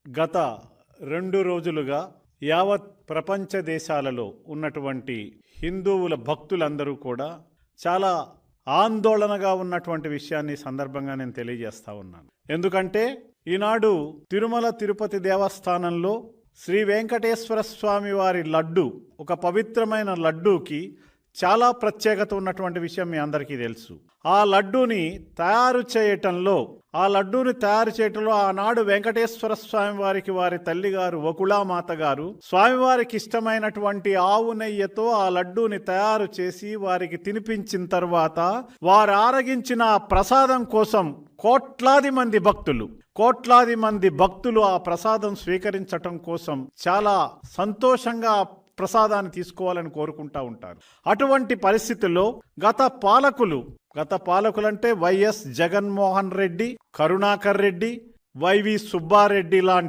గత 2 రోజులుగా యావత్ ప్రపంచ దేశాలలో ఉన్నటువంటి హిందువుల భక్తులందరూ కూడా చాలా ఆందోళనగా ఉన్నటువంటి విషయాన్ని సందర్భంగా నేను తెలియజేస్తా ఉన్నాను. ఎందుకంటే ఈనాడు తిరుమల తిరుపతి దేవస్థానంలో శ్రీ వెంకటేశ్వర స్వామి వారి లడ్డు, ఒక పవిత్రమైన లడ్డూకి చాలా ప్రత్యేకత ఉన్నటువంటి విషయం మీ అందరికీ తెలుసు. ఆ లడ్డూని తయారు చేయటంలో ఆనాడు వెంకటేశ్వర స్వామి వారికి వారి తల్లిగారు వకుళామాత గారు స్వామివారికి ఇష్టమైనటువంటి ఆవు నెయ్యితో ఆ లడ్డూని తయారు చేసి వారికి తినిపించిన తర్వాత వారు ఆరగించిన ఆ ప్రసాదం కోసం కోట్లాది మంది భక్తులు ఆ ప్రసాదం స్వీకరించటం కోసం చాలా సంతోషంగా ప్రసాదాన్ని తీసుకోవాలని కోరుకుంటా ఉంటారు. అటువంటి పరిస్థితుల్లో గత పాలకులంటే వైఎస్ జగన్మోహన్ రెడ్డి, కరుణాకర్ రెడ్డి, వైవి సుబ్బారెడ్డి లాంటి